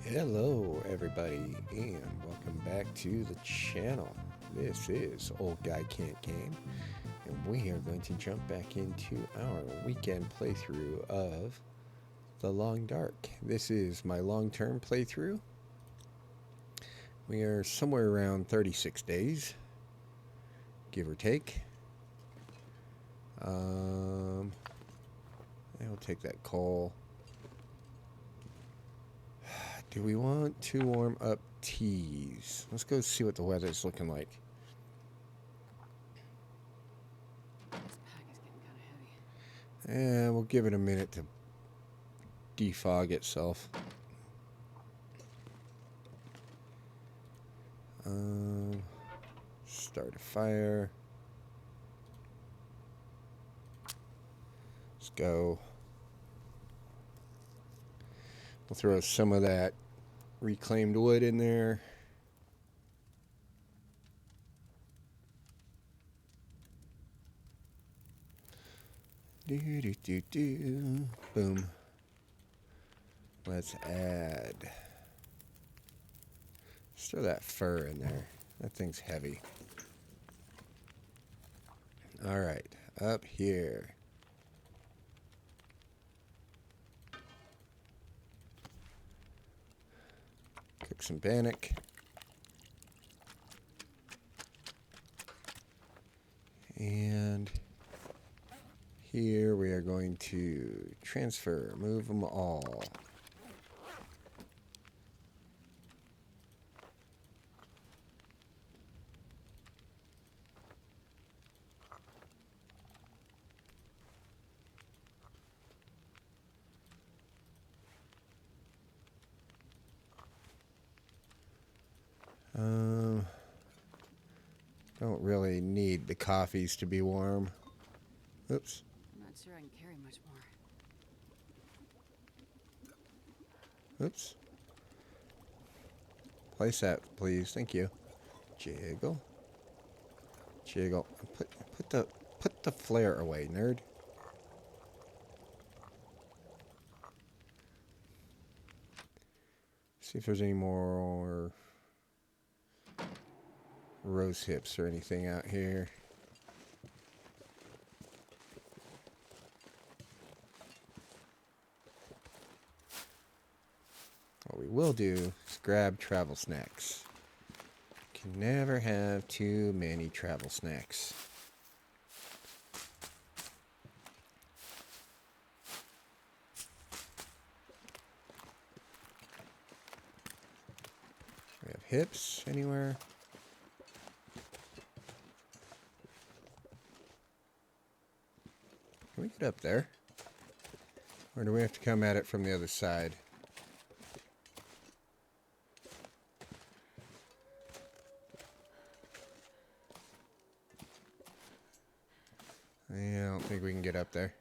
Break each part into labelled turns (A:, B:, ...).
A: Hello, everybody, and welcome back to the channel. This is Old Guy Can't Game, and we are going to jump back into our weekend playthrough of The Long Dark. This is my long-term playthrough. We are somewhere around 36 days, give or take. I'll take that coal. Do we want to warm up teas? Let's go see what the weather's looking like.
B: This pack is getting kind of heavy.
A: And we'll give it a minute to defog itself. Start a fire. Let's go. We'll throw some of that reclaimed wood in there. Boom. Let's add. Let's throw that fur in there. That thing's heavy. Alright, up here. Cook some bannock. And here we are going to transfer, move them all. Don't really need the coffees to be warm. Oops.
B: I'm not sure I can carry much more.
A: Oops. Place that, please. Thank you. Jiggle. Jiggle. Put the flare away, nerd. See if there's any more rose hips or anything out here. What we will do is grab travel snacks. Can never have too many travel snacks. We have hips anywhere? Can we get up there? Or do we have to come at it from the other side? Yeah, I don't think we can get up there.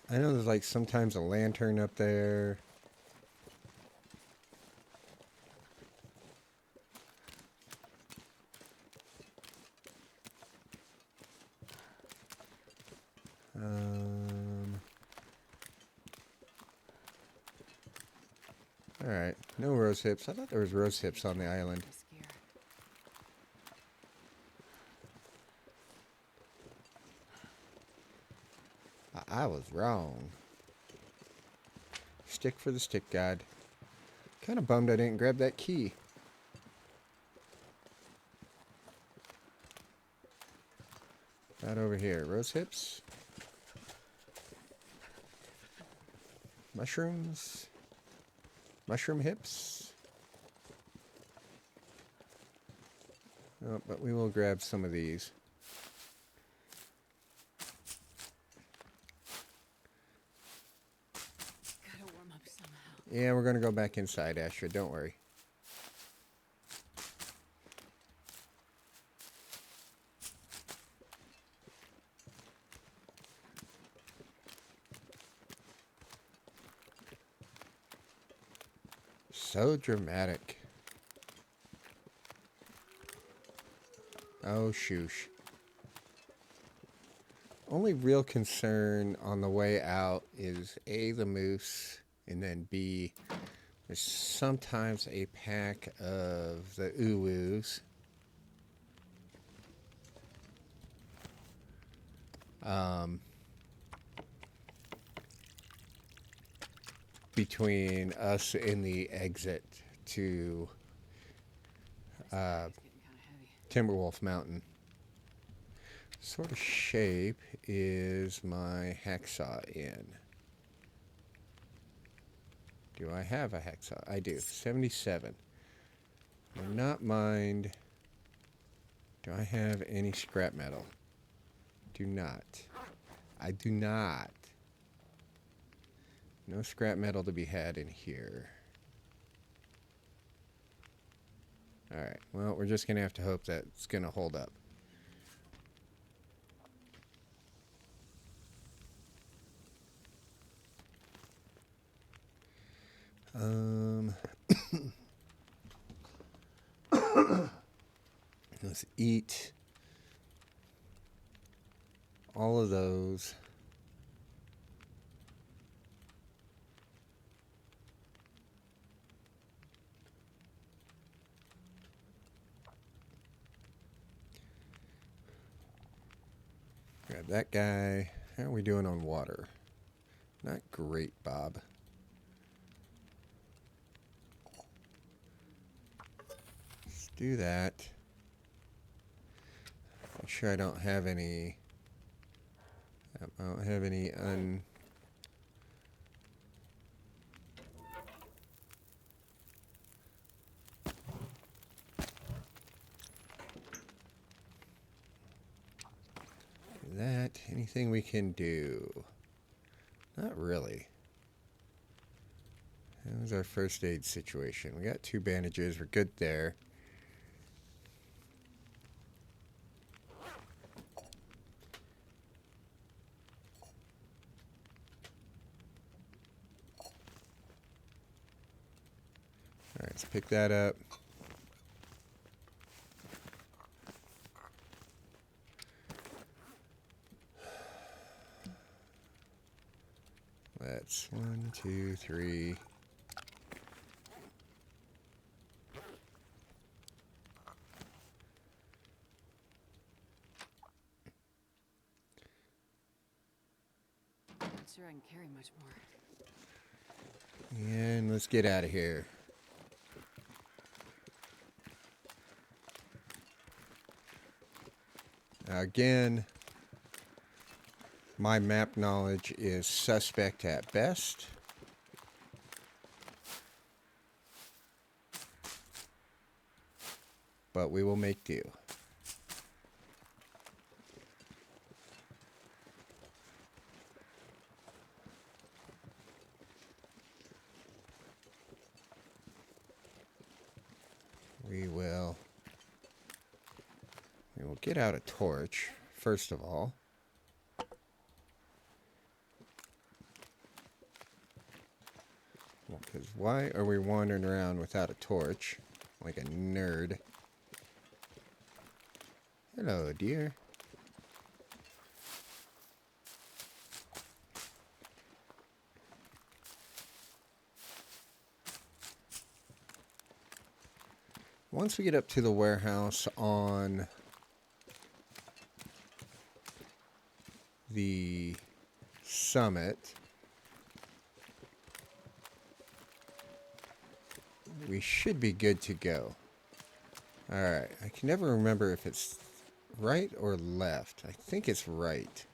A: I know there's like sometimes a lantern up there. Alright, no rose hips. I thought there was rose hips on the island. I was wrong. Stick for the stick god. Kind of bummed I didn't grab that key. Not over here. Rose hips. Mushrooms. Mushroom hips. Oh, but we will grab some of these.
B: Gotta warm up somehow.
A: Yeah, we're going to go back inside, Astrid. Don't worry. So dramatic. Oh, shoosh. only real concern on the way out is A, the moose, and then B, there's sometimes a pack of the uwus. Between us and the exit to
B: Getting kind of heavy.
A: Timberwolf Mountain. Sort of shape is my hacksaw in? Do I have a hacksaw? I do. 77. Would not mind. Do I have any scrap metal? Do not. I do not. No scrap metal to be had in here. Alright, well, we're just going to have to hope that it's going to hold up. Let's eat all of those. Grab that guy. How are we doing on water? Not great, Bob. Let's do that. Make sure I don't have any. I don't have any that. Anything we can do? Not really. That was our first aid situation. We got 2 bandages. We're good there. Alright, let's pick that up. Let's 1, 2, 3.
B: Not sure I can carry much more.
A: And let's get out of here. Again, my map knowledge is suspect at best. But we will make do. We will get out a torch, first of all. Because why are we wandering around without a torch? Like a nerd. Hello, dear. Once we get up to the warehouse on the summit, we should be good to go. Alright, I can never remember if it's right or left. I think it's right.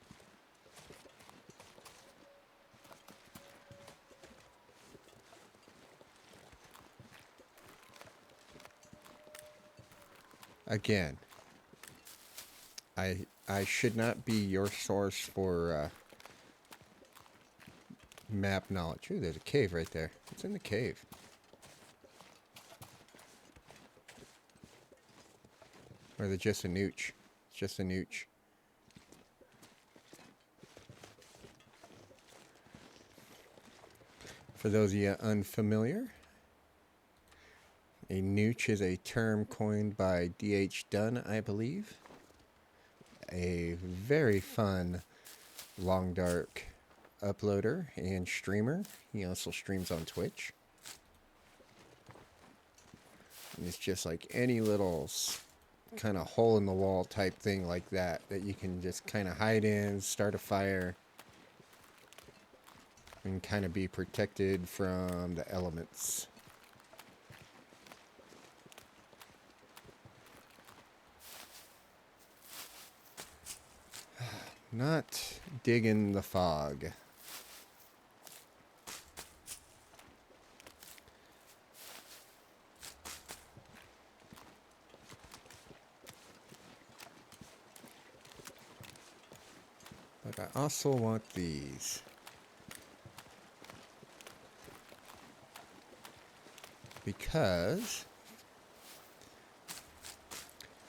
A: Again, I should not be your source for map knowledge. Ooh, there's a cave right there. What's in the cave? Or is it just a nooch? It's just a nooch. For those of you unfamiliar, a nooch is a term coined by D.H. Dunn, I believe. A very fun Long Dark uploader and streamer. He also streams on Twitch. And it's just like any little kind of hole in the wall type thing like that you can just kind of hide in, start a fire, and kind of be protected from the elements. Not digging the fog. But I also want these. Because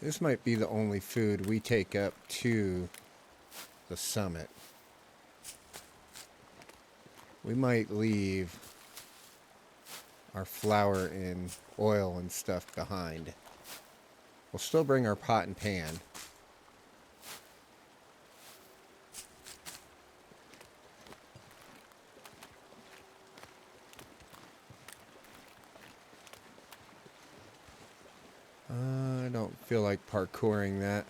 A: this might be the only food we take up to the summit. We might leave our flour and oil and stuff behind. We'll still bring our pot and pan. I don't feel like parkouring that.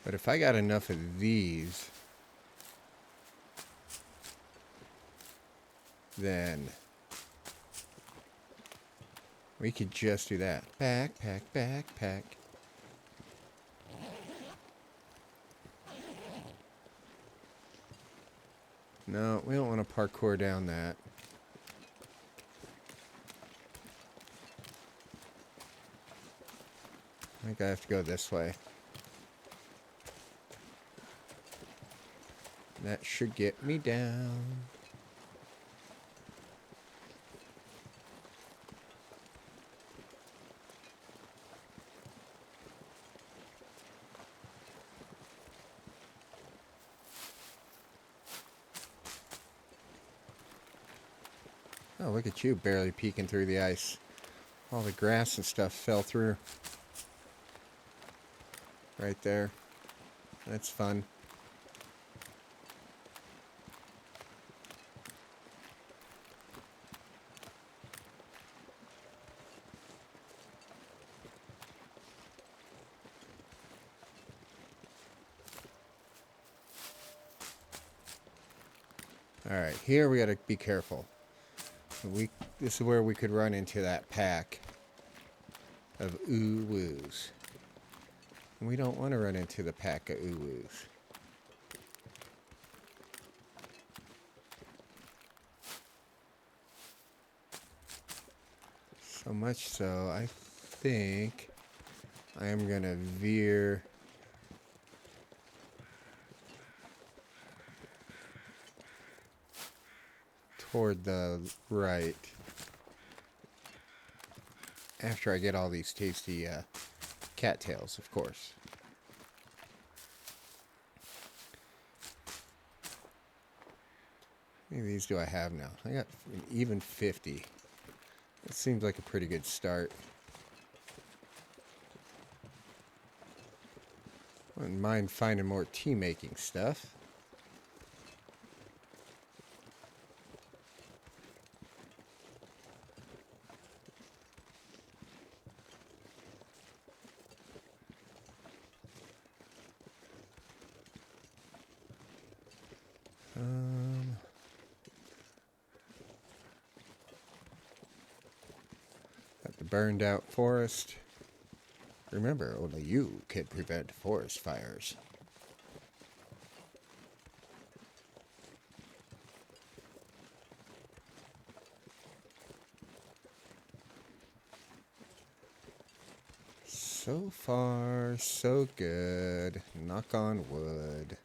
A: But if I got enough of these, then we could just do that. Backpack, backpack. No, we don't want to parkour down that. I think I have to go this way. That should get me down. Oh, look at you barely peeking through the ice. All the grass and stuff fell through. Right there. That's fun. Alright, here we gotta be careful. This is where we could run into that pack of ooh-woos. And we don't want to run into the pack of ooh-woos. So much so, I think I am gonna veer toward the right after I get all these tasty cattails, of course. How many of these do I have now? I got an even 50. That seems like a pretty good start. Wouldn't mind finding more tea making stuff. Got the burned out forest. Remember, only you can prevent forest fires. So far, so good. Knock on wood.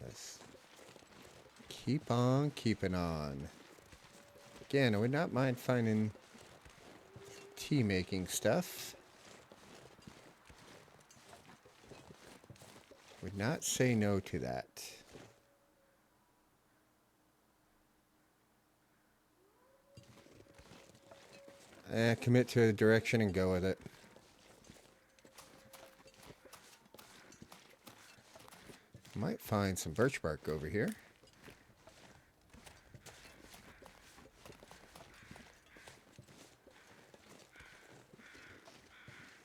A: Yes. Keep on keeping on. Again, I would not mind finding tea making stuff. Would not say no to that. Commit to a direction and go with it. Might find some birch bark over here.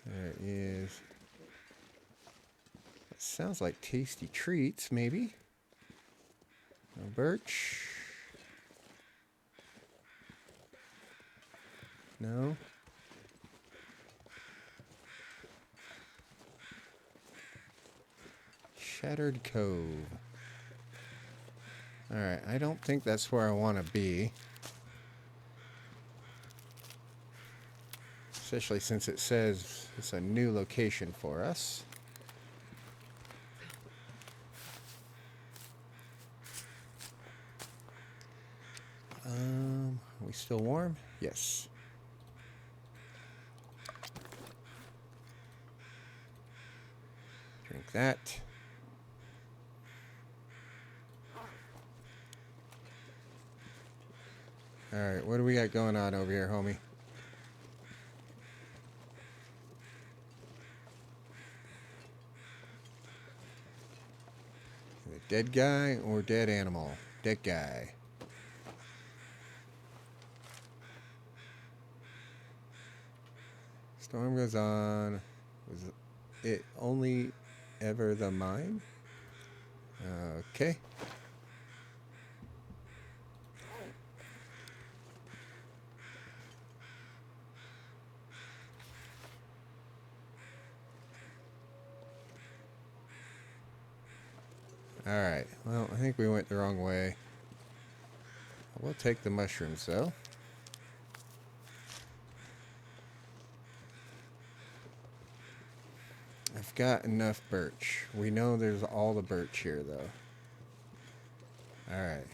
A: There is... It sounds like tasty treats, maybe. No birch. No. Shattered Cove. Alright, I don't think that's where I want to be. Especially since it says it's a new location for us. Are we still warm? Yes. Drink that. Alright, what do we got going on over here, homie? Dead guy or dead animal? Dead guy. Storm goes on. Was it only ever the mine? Okay. Alright, well, I think we went the wrong way. We'll take the mushrooms, though. I've got enough birch. We know there's all the birch here, though. Alright.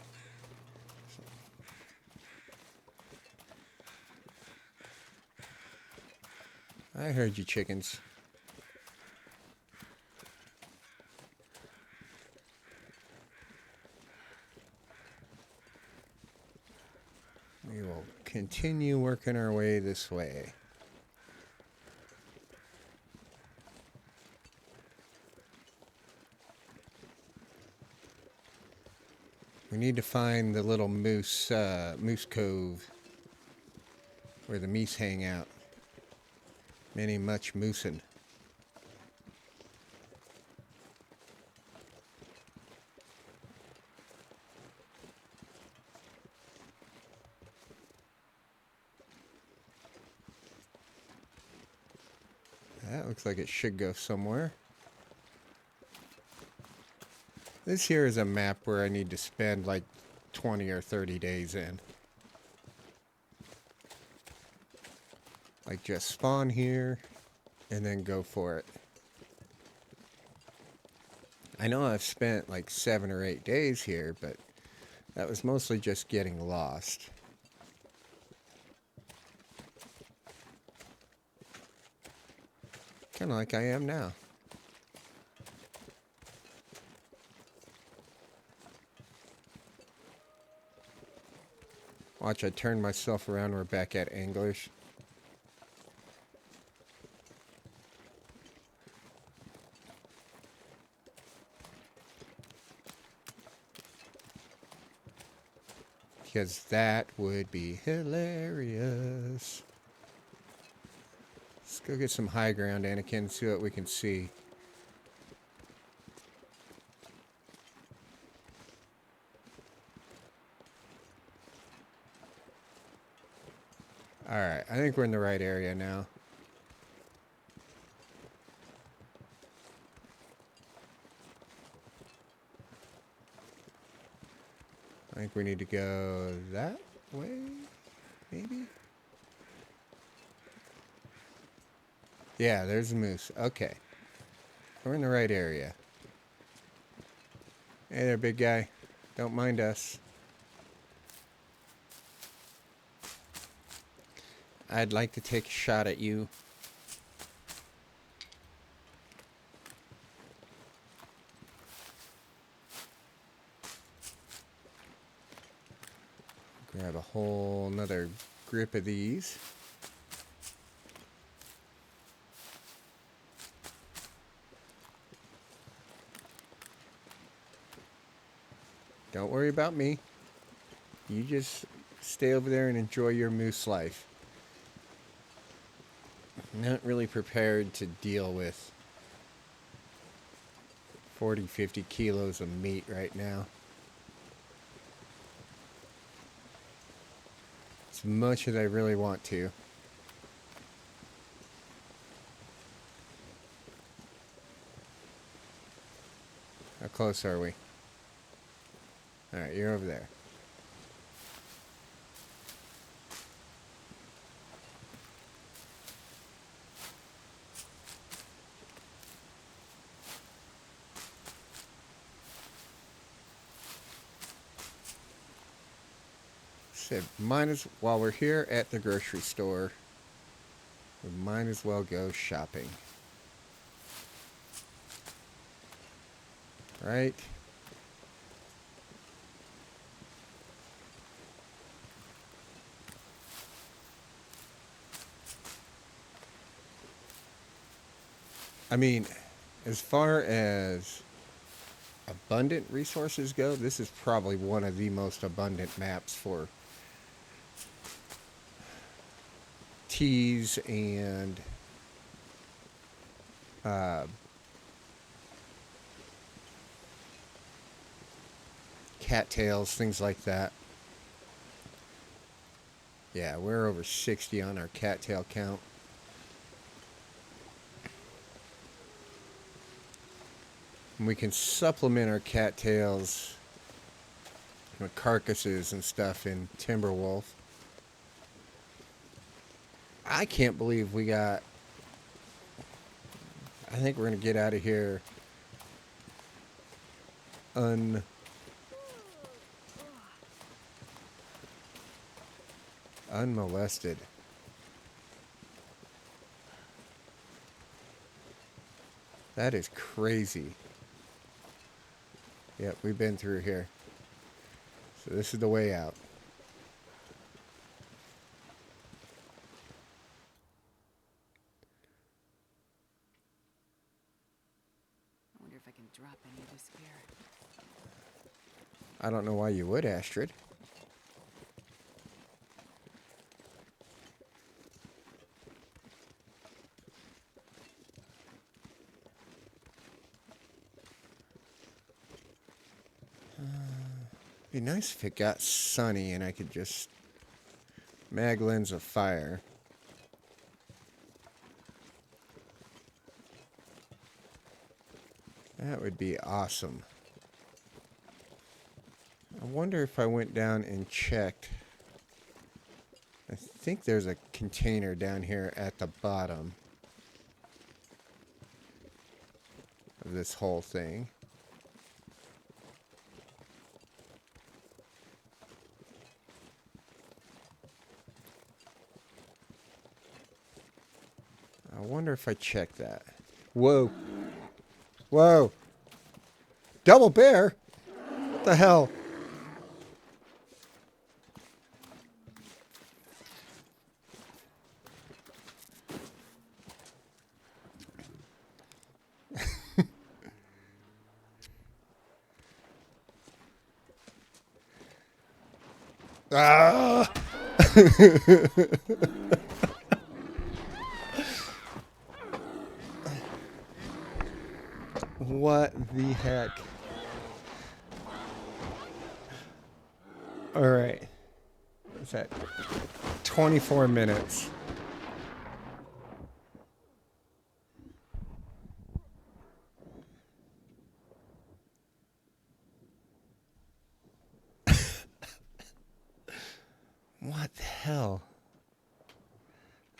A: I heard you, chickens. We will continue working our way this way. We need to find the little moose cove where the meese hang out. Many much moosin'. That looks like it should go somewhere. This here is a map where I need to spend like 20 or 30 days in. Like just spawn here and then go for it. I know I've spent like 7 or 8 days here, but that was mostly just getting lost. Kind of like I am now. Watch, I turn myself around, we're back at Anglers. Because that would be hilarious. Let's go get some high ground, Anakin, see what we can see. Alright, I think we're in the right area now. I think we need to go that way, maybe? Yeah, there's a moose. Okay. We're in the right area. Hey there, big guy. Don't mind us. I'd like to take a shot at you. Grab a whole nother grip of these. Don't worry about me. You just stay over there and enjoy your moose life. I'm not really prepared to deal with 40, 50 kilos of meat right now. As much as I really want to. How close are we? Alright, you're over there. Said, while we're here at the grocery store, we might as well go shopping. Right? I mean, as far as abundant resources go, this is probably one of the most abundant maps for teas and cattails, things like that. Yeah, we're over 60 on our cattail count. And we can supplement our cattails with carcasses and stuff in Timberwolf. I can't believe we got... I think we're going to get out of here unmolested. That is crazy. Yep, we've been through here. So this is the way out.
B: I wonder if I can drop any of this gear.
A: I don't know why you would, Astrid. It'd be nice if it got sunny and I could just mag lens a fire. That would be awesome. I wonder if I went down and checked. I think there's a container down here at the bottom of this whole thing. I wonder if I check that. Whoa. Whoa. Double bear? What the hell? Ah! What the heck? All right. What's that? 24 minutes. What the hell?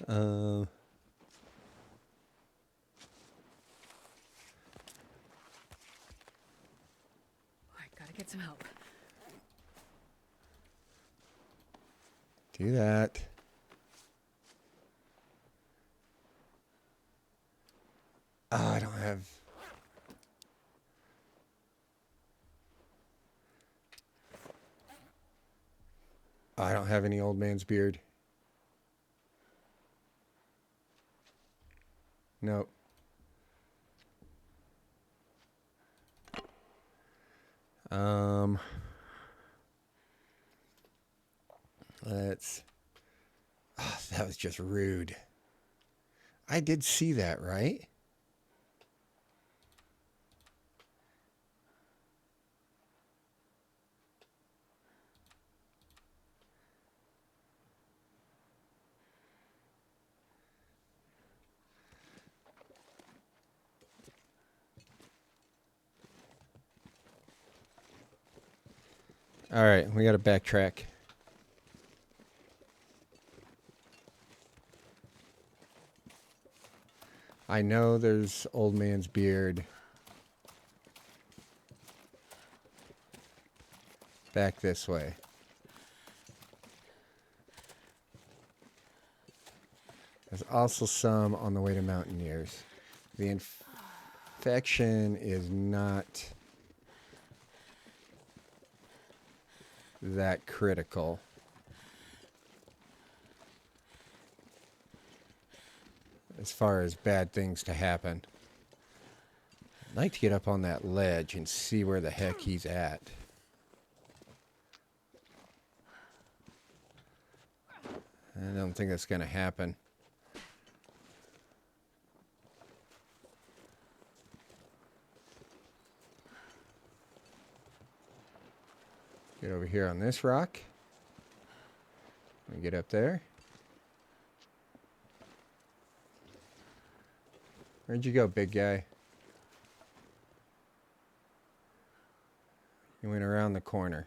B: Alright, gotta get some help.
A: Do that. Oh, I don't have... I don't have any old man's beard. Nope. Let's... Oh, that was just rude. I did see that, right? All right, we got to backtrack. I know there's old man's beard back this way. There's also some on the way to Mountaineers. The infection is not that critical. As far as bad things to happen. I'd like to get up on that ledge and see where the heck he's at. I don't think that's going to happen. Get over here on this rock. Let me get up there. Where'd you go, big guy? You went around the corner.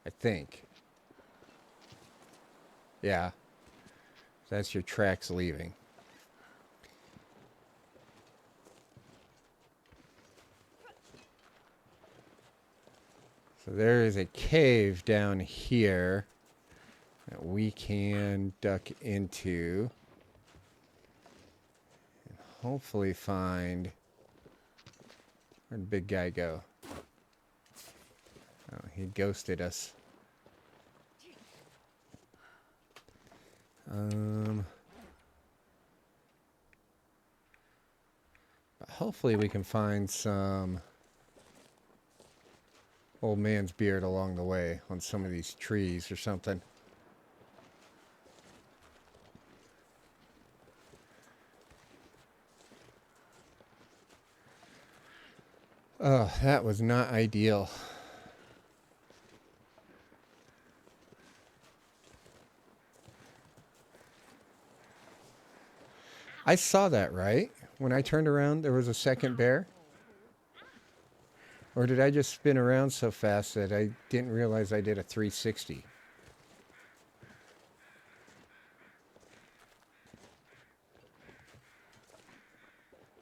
A: I think. Yeah. That's your tracks leaving. So there is a cave down here that we can duck into. And hopefully find... Where'd the big guy go? Oh, he ghosted us. But hopefully we can find some old man's beard along the way on some of these trees or something. Oh, that was not ideal. I saw that, right? When I turned around, there was a second bear? Or did I just spin around so fast that I didn't realize I did a 360?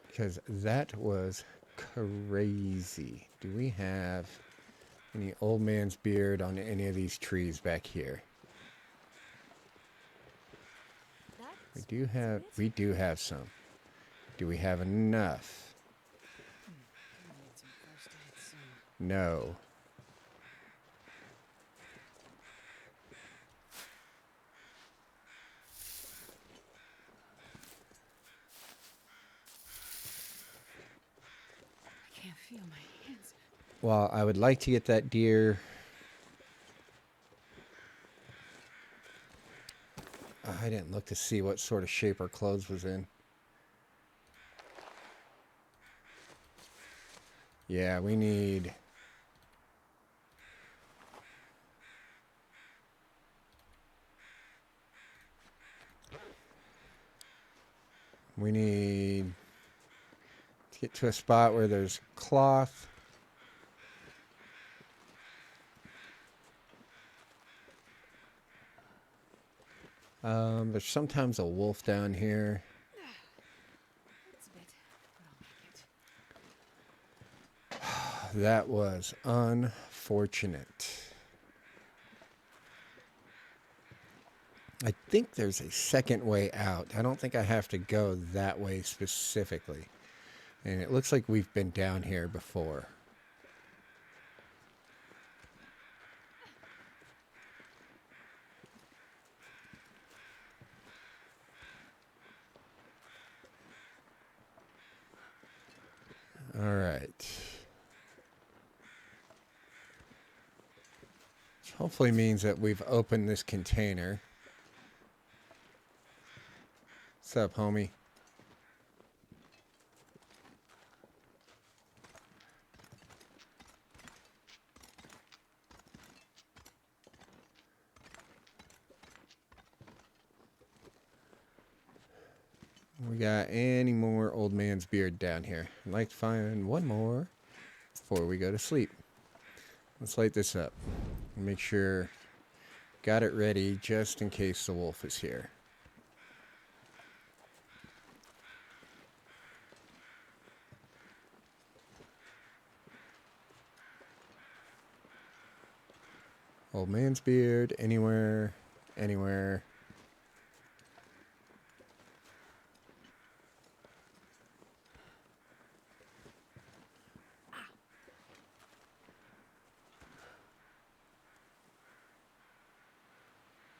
A: Because that was crazy. Do we have any old man's beard on any of these trees back here? We do have some. Do we have enough? No.
B: I can't feel my hands.
A: Well, I would like to get that deer. I didn't look to see what sort of shape her clothes was in. Yeah, we need... We need to get to a spot where there's cloth. There's sometimes a wolf down here.
B: It's a bit, but I'll make it.
A: That was unfortunate. I think there's a second way out. I don't think I have to go that way specifically. And it looks like we've been down here before. Alright. Which hopefully means that we've opened this container. What's up, homie? We got any more old man's beard down here? I'd like to find one more before we go to sleep. Let's light this up. Make sure got it ready just in case the wolf is here. Old man's beard, anywhere, anywhere.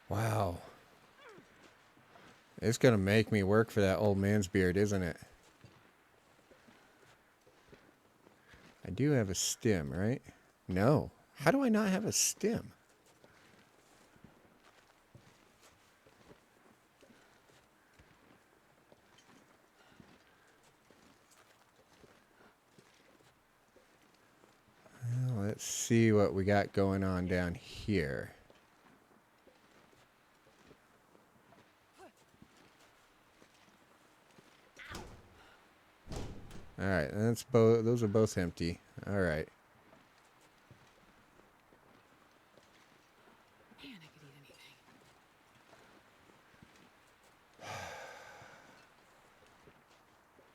A: Wow. It's gonna make me work for that old man's beard, isn't it? I do have a stem, right? No. How do I not have a stem? Well, let's see what we got going on down here. All right, that's both. Those are both empty. All right.
B: Man, I could eat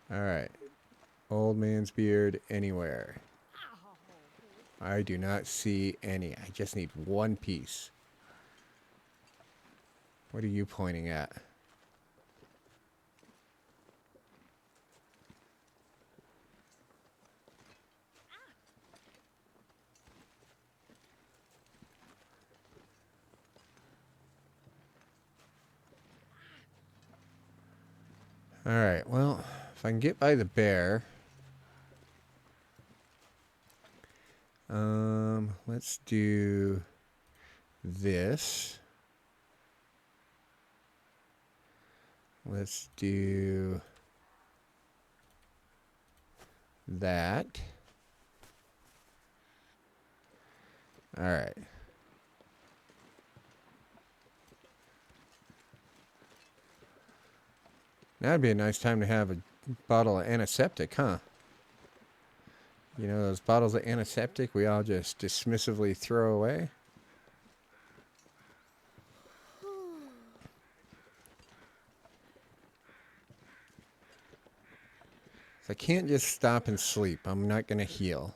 B: anything.
A: All right. Old man's beard anywhere. I do not see any. I just need one piece. What are you pointing at? All right. Well, if I can get by the bear. Let's do this. Let's do that. All right. That'd be a nice time to have a bottle of antiseptic, huh? You know, those bottles of antiseptic we all just dismissively throw away. I can't just stop and sleep. I'm not going to heal.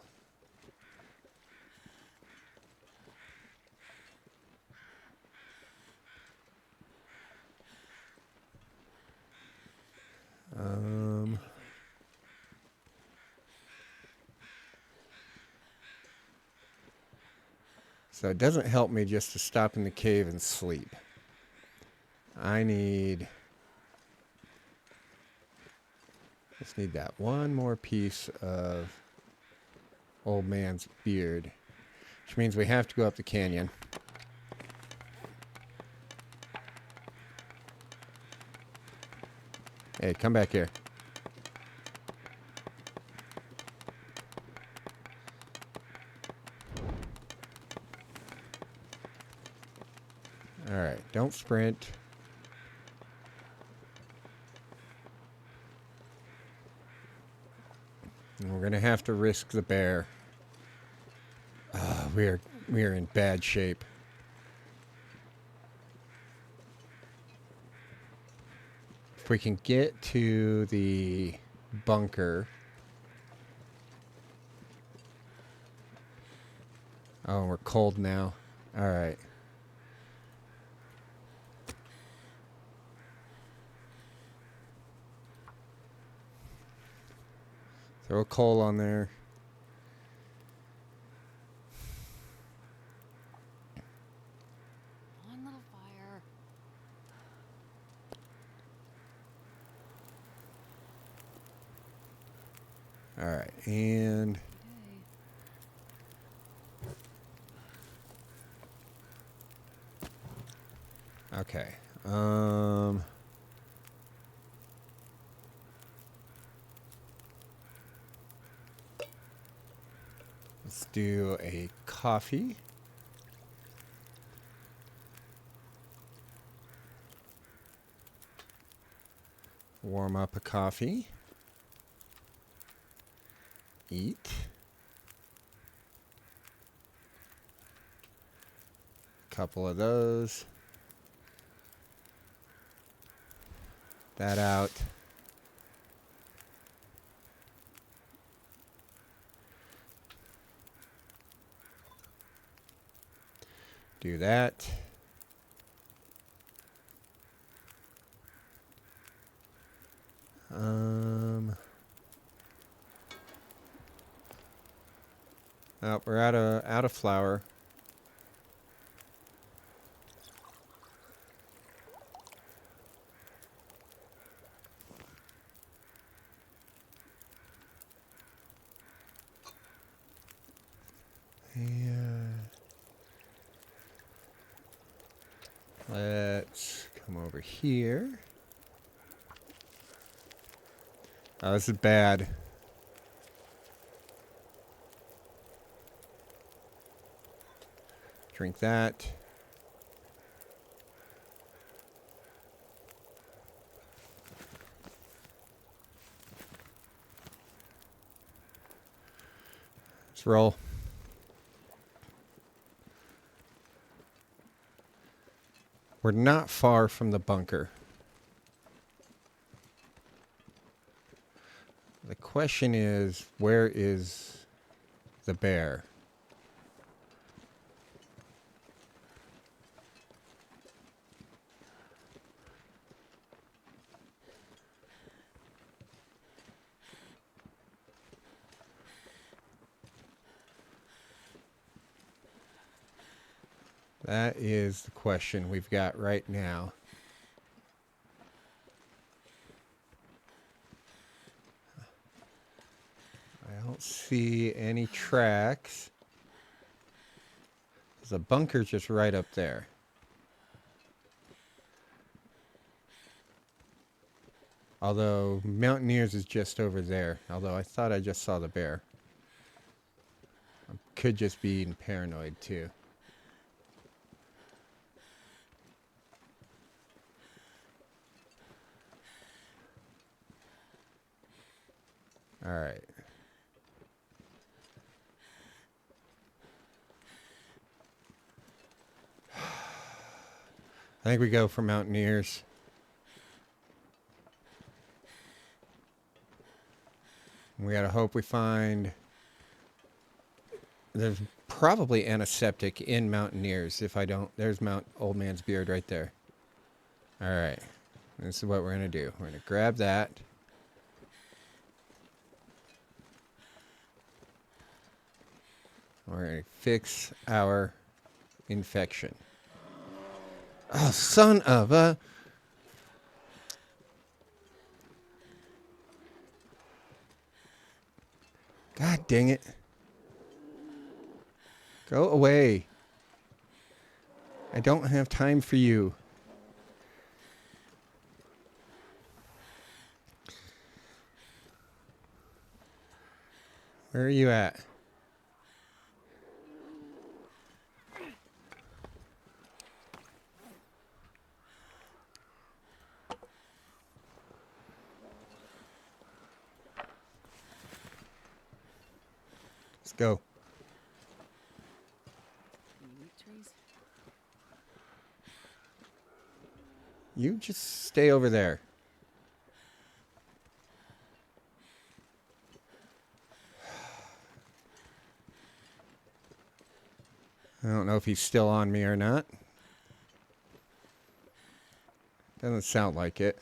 A: So it doesn't help me just to stop in the cave and sleep. I just need that one more piece of old man's beard, which means we have to go up the canyon. Hey, come back here. All right, don't sprint. And we're gonna have to risk the bear. We are in bad shape. If we can get to the bunker. Oh, we're cold now. All right. Throw a coal on there.
B: One little fire.
A: All right, and okay. Let's do a coffee. Warm up a coffee. Eat. Couple of those. That out. Do that. Oh, we're out of flour. And let's come over here. Oh, this is bad. Drink that. Let's roll. We're not far from the bunker. The question is, where is the bear? That is the question we've got right now. I don't see any tracks. There's a bunker just right up there. Although Mountaineers is just over there. Although I thought I just saw the bear. I could just be being paranoid too. All right. I think we go for Mountaineers. We gotta hope we find... There's probably antiseptic in Mountaineers. If I don't... There's Old Man's Beard right there. Alright. This is what we're gonna do. We're gonna grab that. We're gonna fix our infection. Oh, son of a... God dang it. Go away. I don't have time for you. Where are you at? Let's go. You just stay over there. I don't know if he's still on me or not. Doesn't sound like it.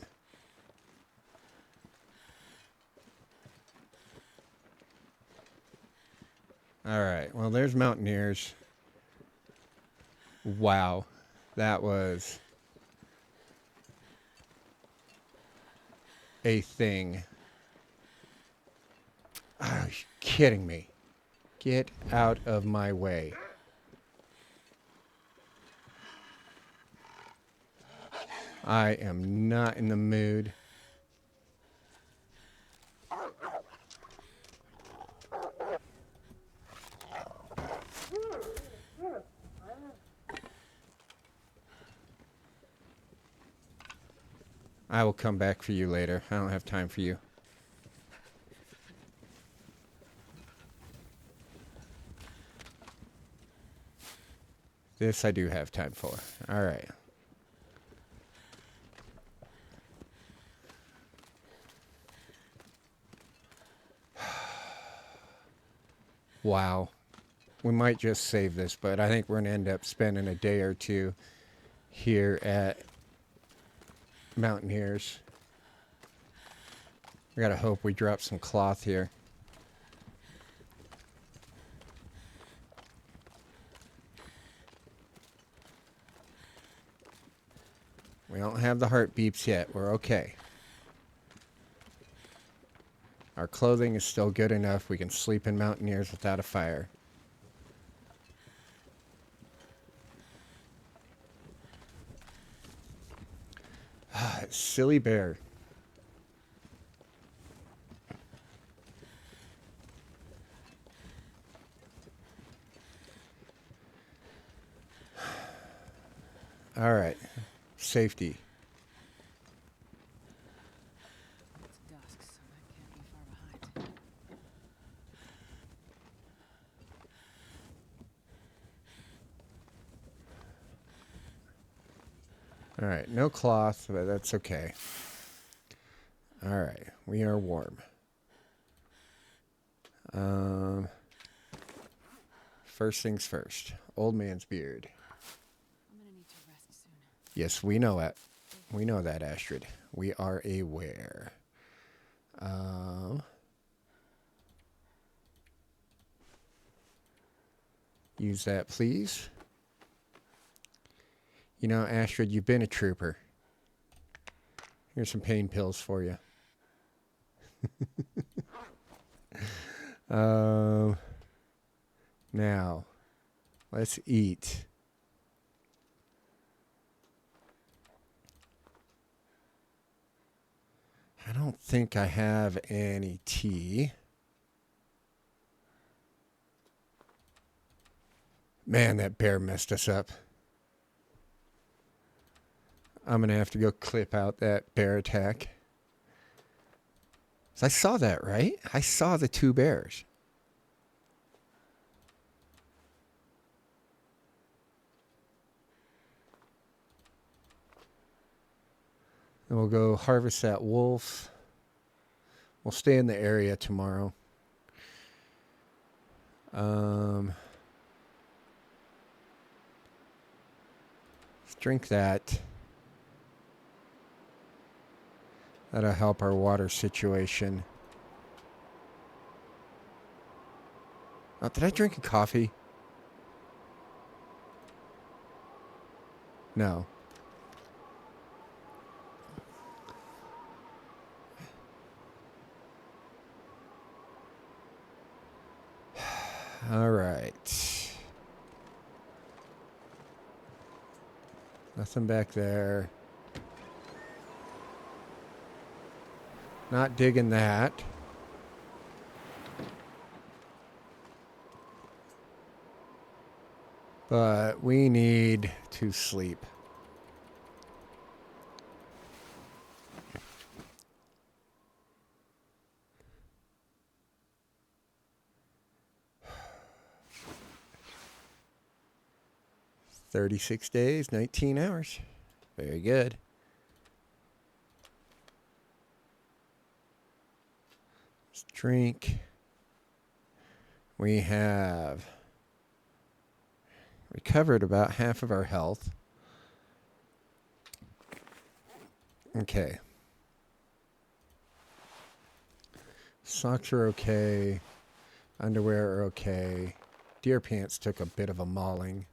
A: Alright, well there's Mountaineers. Wow. That was a thing. kidding me? Get out of my way. I am not in the mood. I will come back for you later. I don't have time for you. This I do have time for. All right. Wow. We might just save this, but I think we're going to end up spending a day or two here at Mountaineers. I gotta hope we drop some cloth here. We don't have the heart beeps yet. We're okay. Our clothing is still good enough. We can sleep in Mountaineers without a fire. Silly bear. All right. Safety.
B: It's dusk, so that can't be far behind.
A: All right. No cloth, but that's okay. All right. We are warm. First things first. Old man's beard.
B: I'm gonna need to rest soon.
A: Yes, we know it. We know that, Astrid. We are aware. Use that, please. You know, Astrid, you've been a trooper. Here's some pain pills for you. Now, let's eat. I don't think I have any tea. Man, that bear messed us up. I'm going to have to go clip out that bear attack. So I saw that, right? I saw the two bears. And we'll go harvest that wolf. We'll stay in the area tomorrow. Let's drink that. That'll help our water situation. Oh, did I drink a coffee? No. All right. Nothing back there. Not digging that. But we need to sleep. "36 days, 19 hours. Very good. Let's drink. We have recovered about half of our health. Okay. Socks are okay. Underwear are okay. Deer pants took a bit of a mauling.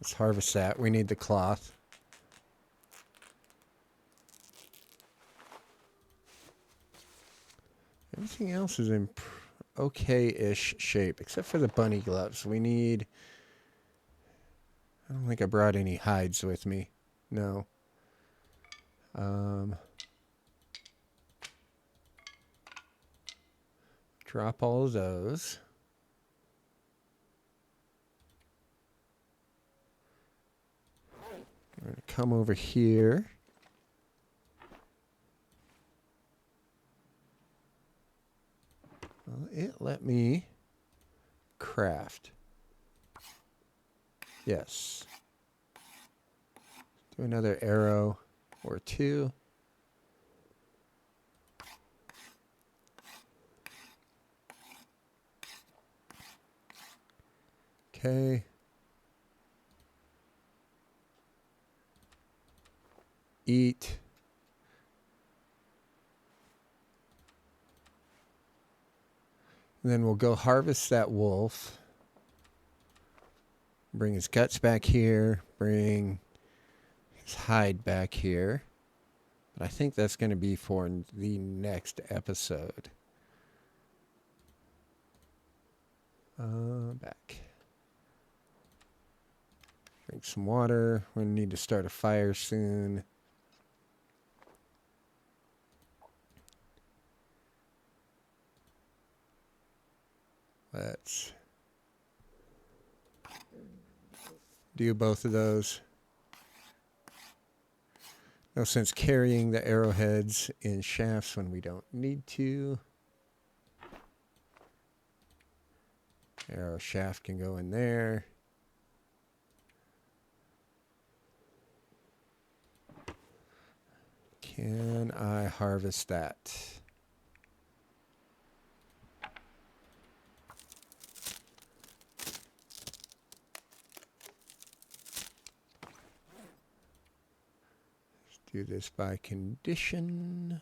A: Let's harvest that. We need the cloth. Everything else is in okay-ish shape, except for the bunny gloves. We need... I don't think I brought any hides with me. No. Drop all of those. We're going to come over here. Well, it let me craft. Yes. Do another arrow or two. Okay. Eat. And then we'll go harvest that wolf. Bring his guts back here. Bring his hide back here. But I think that's going to be for the next episode. Back. Drink some water. We're going to need to start a fire soon. Let's do both of those. No sense carrying the arrowheads in shafts when we don't need to. Arrow shaft can go in there. Can I harvest that? Let's do this by condition.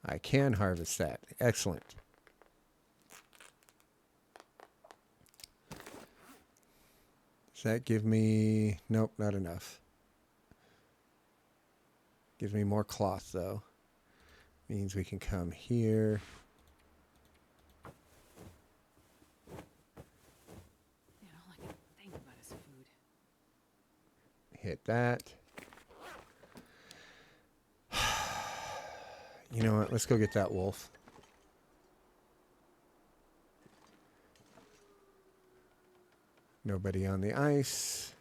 A: I can harvest that. Excellent. Does that give me... Nope, not enough. Gives me more cloth, though. Means we can come here.
B: Man, all I can think about is food.
A: Hit that. You know what? Let's go get that wolf. Nobody on the ice.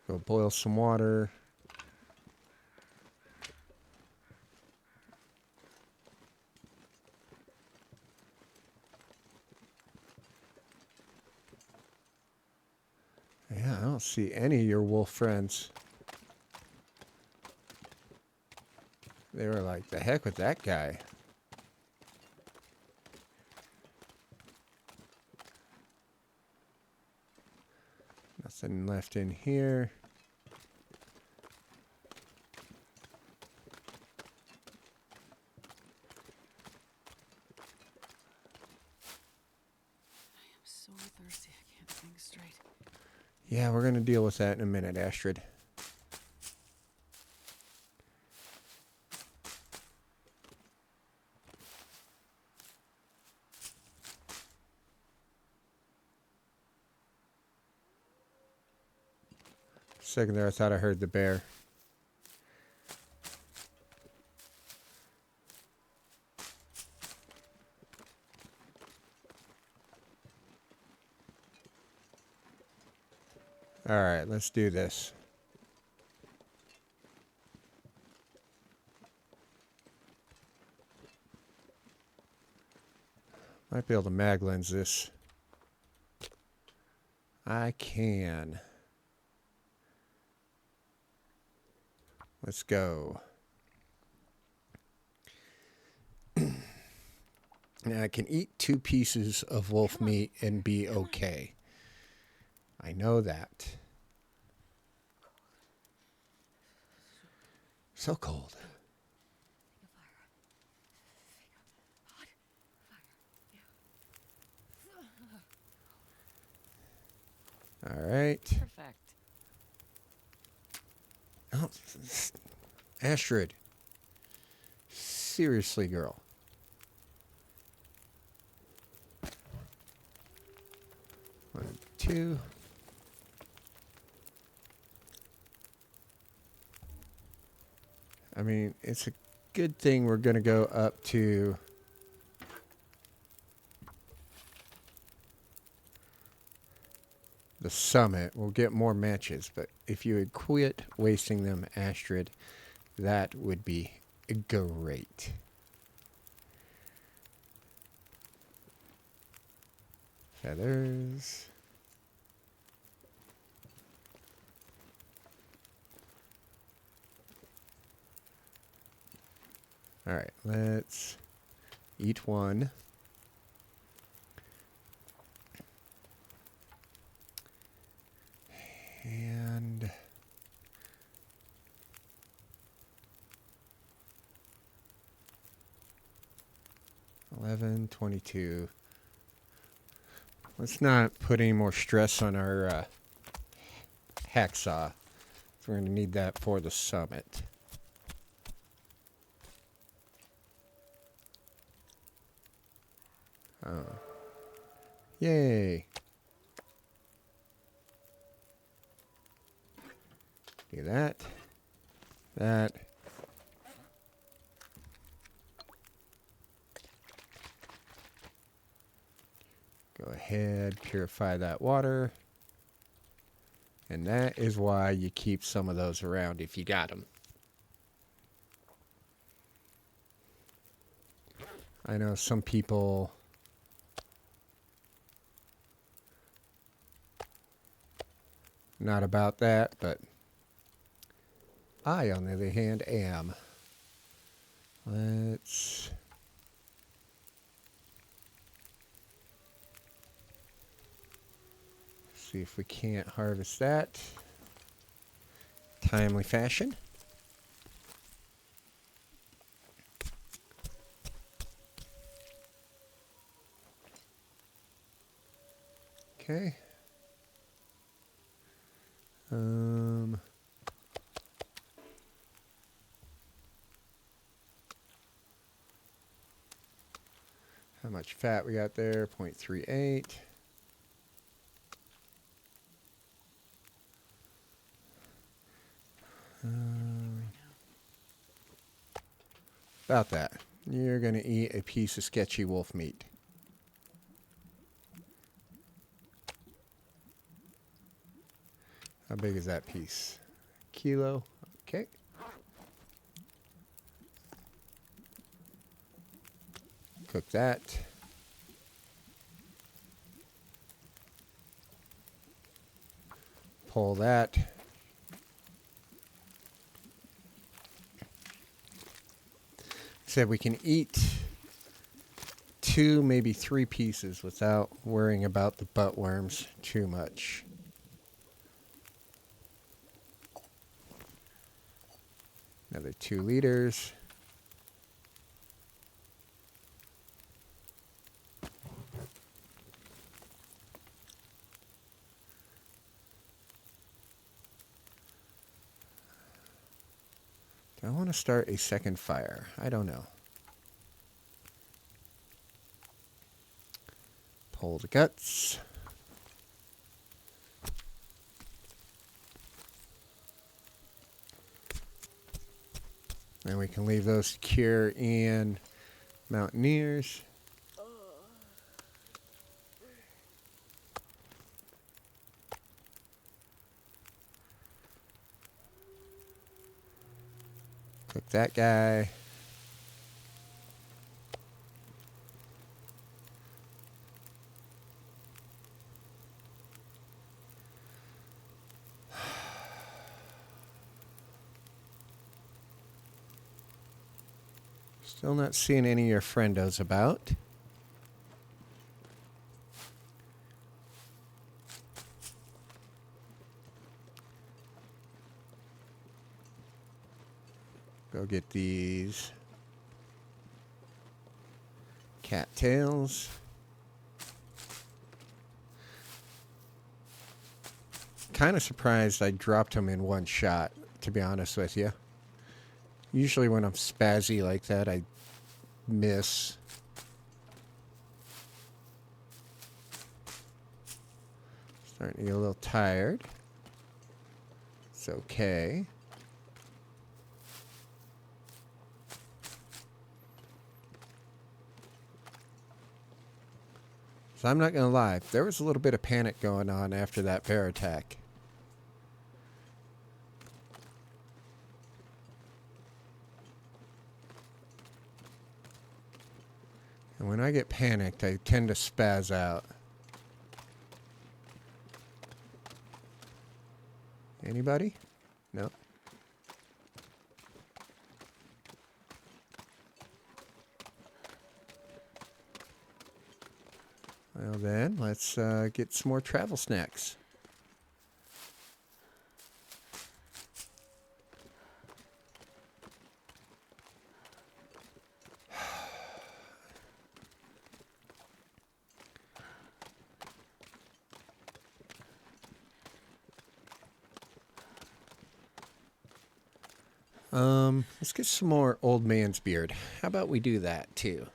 A: Go boil some water. Yeah, I don't see any of your wolf friends. They were like, the heck with that guy. Nothing left in here.
B: I am so thirsty, I can't think straight.
A: Yeah, we're going to deal with that in a minute, Astrid. Second there, I thought I heard the bear. All right, let's do this. Might be able to mag lens this. I can. Let's go. Now I can eat 2 pieces of wolf meat and be okay. I know that. So cold. All right.
B: Perfect.
A: Oh, Astrid. Seriously, girl. One, two. I mean, it's a good thing we're going to go up to the summit. We'll get more matches, but if you would quit wasting them, Astrid, that would be great. Feathers. All right, let's eat one. And 11, 22. Let's not put any more stress on our hacksaw. We're going to need that for the summit. Oh. Yay. Do that. That. Go ahead, purify that water. And that is why you keep some of those around if you got them. I know some people not about that, but I, on the other hand, am. Let's see if we can't harvest that. Timely fashion. Okay. How much fat we got there? 0.38. About that. You're going to eat a piece of sketchy wolf meat. How big is that piece? Kilo. Okay. Cook that. Pull that. Said we can eat 2, maybe 3 pieces without worrying about the butt worms too much. Another 2 liters. Do I want to start a second fire? I don't know. Pull the guts. And we can leave those to cure in Mountaineers. Cook that guy. Still not seeing any of your friendos about. Go get these cattails. Kind of surprised I dropped them in one shot, to be honest with you. Usually when I'm spazzy like that, I miss. Starting to get a little tired. It's okay. So I'm not going to lie, there was a little bit of panic going on after that bear attack. And when I get panicked, I tend to spaz out. Anybody? No. Well then, let's get some more travel snacks. Let's get some more old man's beard. How about we do that too?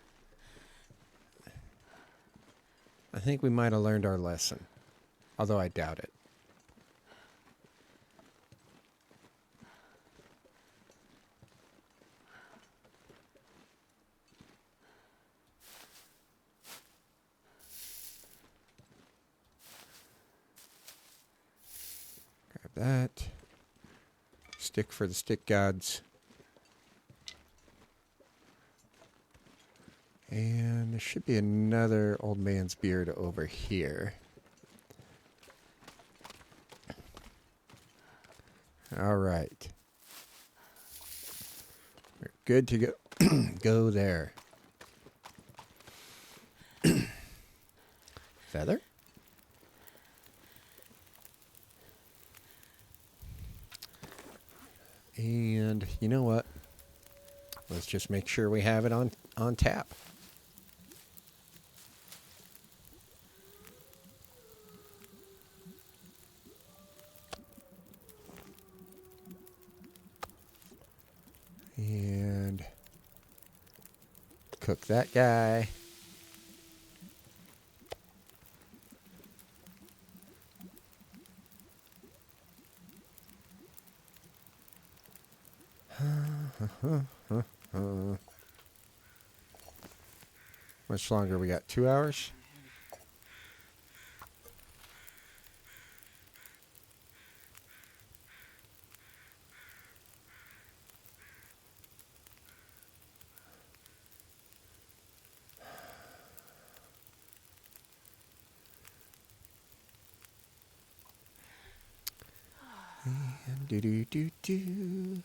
A: I think we might have learned our lesson, although I doubt it. Grab that. Stick for the stick gods. And there should be another old man's beard over here. All right. We're good to go. Go there. Feather? And you know what? Let's just make sure we have it on tap. And cook that guy. Much longer we got? 2 hours? And do.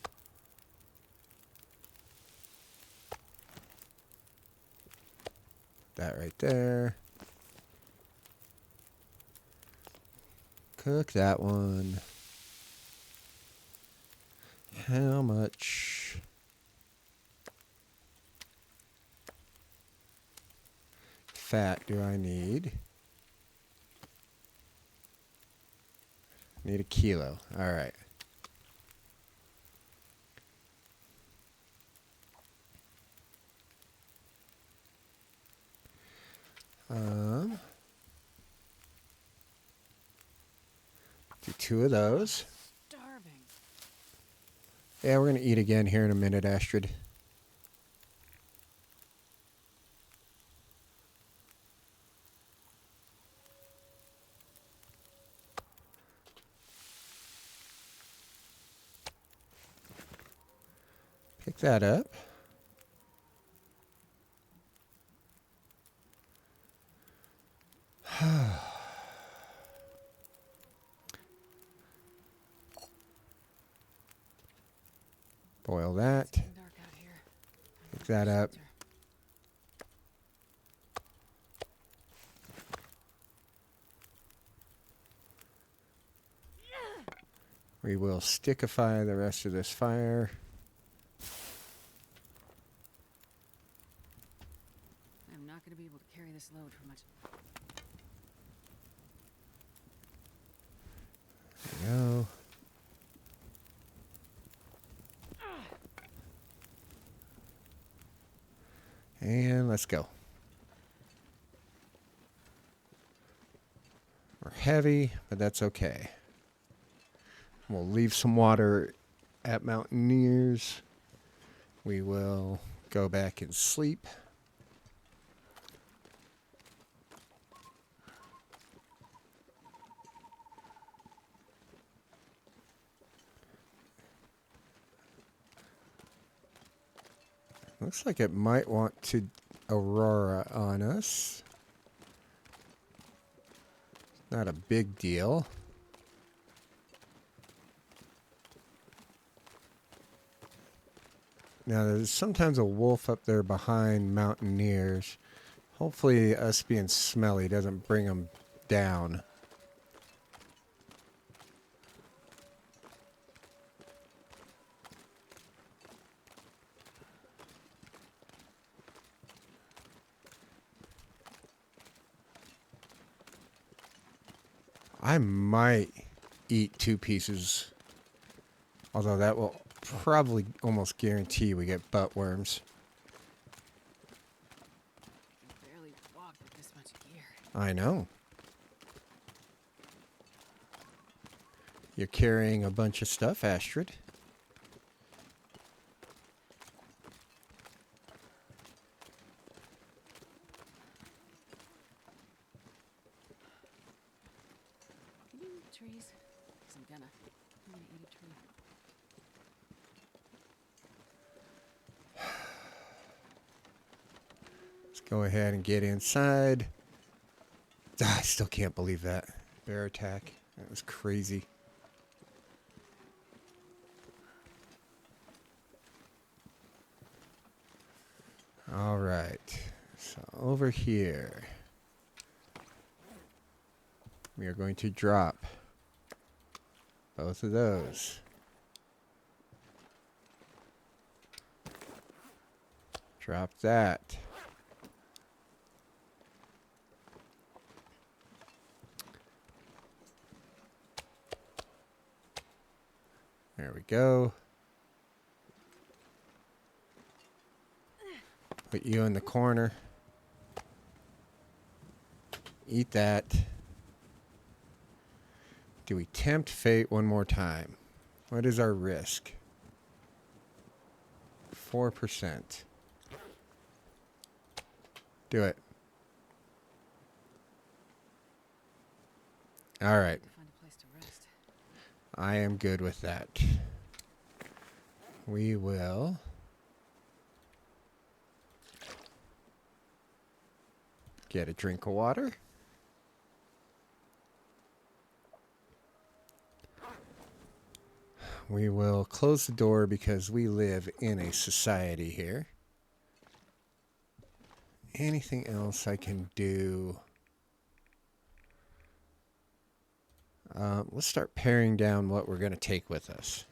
A: That right there. Cook that one. How much fat do I need? Need a kilo. All right. Do 2 of those.
B: Starving.
A: Yeah, we're going to eat again here in a minute, Astrid. Pick that up. Boil that.
B: It's getting dark out here.
A: Pick that up. We will stickify the rest of this fire.
B: gonna be able to carry this load for much.
A: There we go. And let's go. We're heavy, but that's okay. We'll leave some water at Mountaineers. We will go back and sleep. Looks like it might want to Aurora on us. Not a big deal. Now, there's sometimes a wolf up there behind Mountaineers. Hopefully, us being smelly doesn't bring them down. I might eat 2 pieces, although that will probably almost guarantee we get butt worms.
B: I can barely walk with this much gear.
A: I know. You're carrying a bunch of stuff, Astrid.
B: Can you eat trees? 'Cause I'm gonna eat a tree.
A: Let's go ahead and get inside. I still can't believe that. Bear attack. That was crazy. All right. So over here, we are going to drop both of those. Drop that. There we go. Put you in the corner. Eat that. Do we tempt fate one more time? What is our risk? 4%. Do it. All right.
B: Find a place to rest.
A: I am good with that. We will get a drink of water. We will close the door because we live in a society here. Anything else I can do? Let's start paring down what we're going to take with us.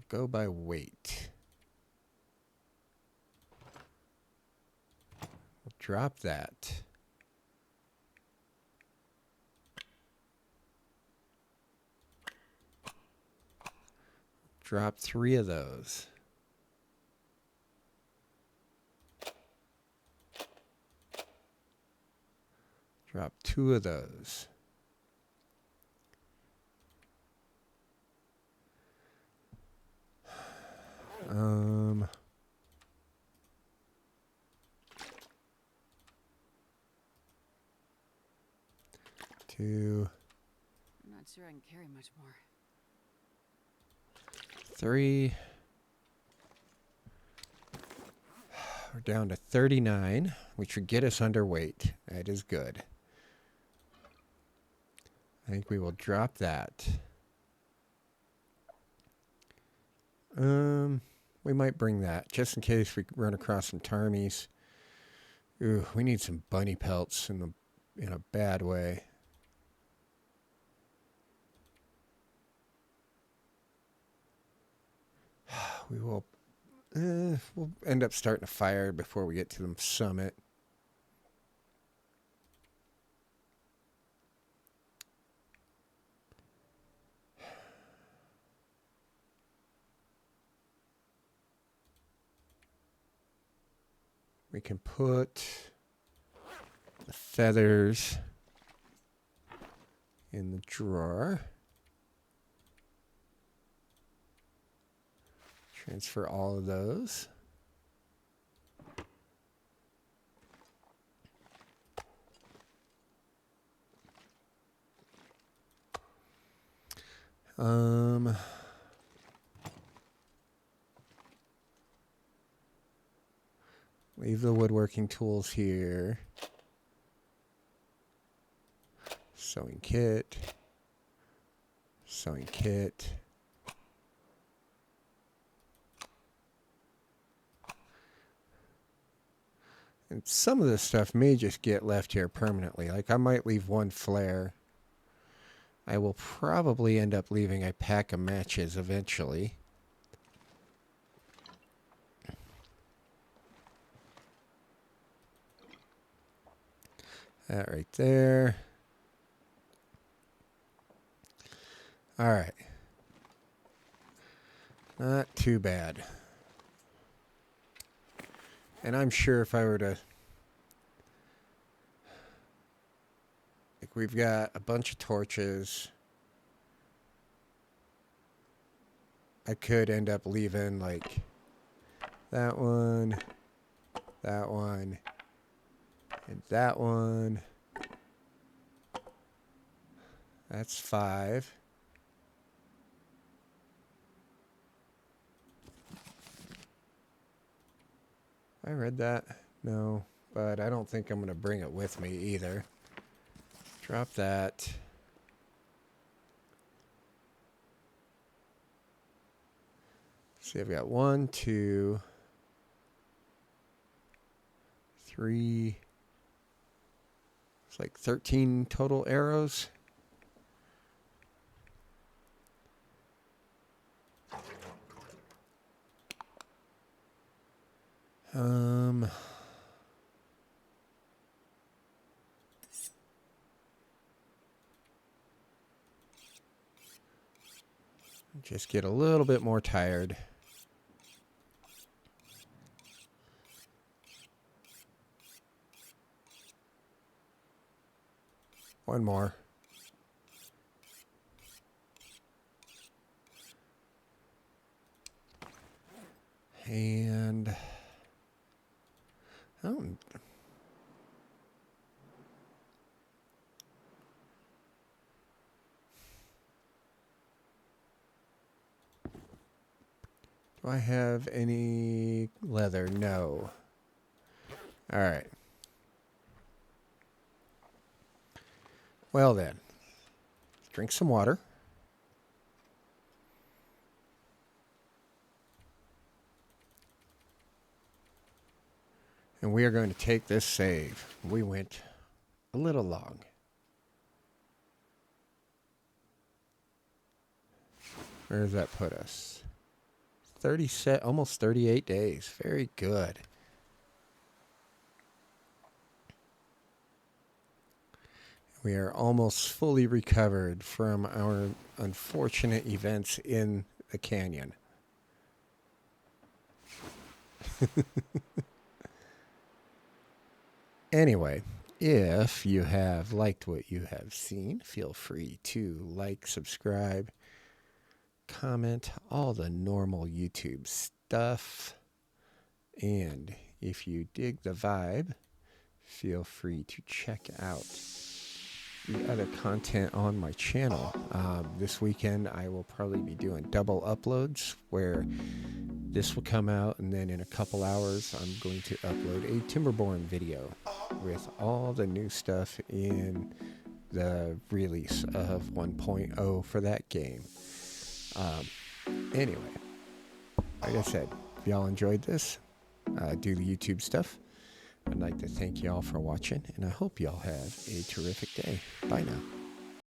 A: Go by weight. Drop that. Drop 3 of those. Drop 2 of those. Two,
B: I'm not sure I can carry much more.
A: 3. We're down to 39, which would get us underweight. That is good. I think we will drop that. We might bring that just in case we run across some tarmies. Ooh, we need some bunny pelts in a bad way. We will We'll end up starting a fire before we get to the summit. We can put the feathers in the drawer. Transfer all of those. Leave the woodworking tools here. Sewing kit. Sewing kit. And some of this stuff may just get left here permanently. Like I might leave one flare. I will probably end up leaving a pack of matches eventually. That right there. All right. Not too bad. And I'm sure if I were to... Like, we've got a bunch of torches. I could end up leaving, like, that one, and that one. That's 5. I read that? No, but I don't think I'm going to bring it with me either. Drop that. See, I've got 1, 2, 3. It's like 13 total arrows. Just get a little bit more tired. One more. And do I have any leather? No. All right. Well then, drink some water. And we are going to take this save. We went a little long. Where does that put us? Almost 38 days. Very good. We are almost fully recovered from our unfortunate events in the canyon. Anyway, if you have liked what you have seen, feel free to like, subscribe, comment, all the normal YouTube stuff. And if you dig the vibe, feel free to check out the other content on my channel. This weekend I will probably be doing double uploads where this will come out and then in a couple hours I'm going to upload a Timberwolf video with all the new stuff in the release of 1.0 for that game. Anyway, like I said, if y'all enjoyed this, do the YouTube stuff. I'd like to thank y'all for watching, and I hope y'all have a terrific day. Bye now.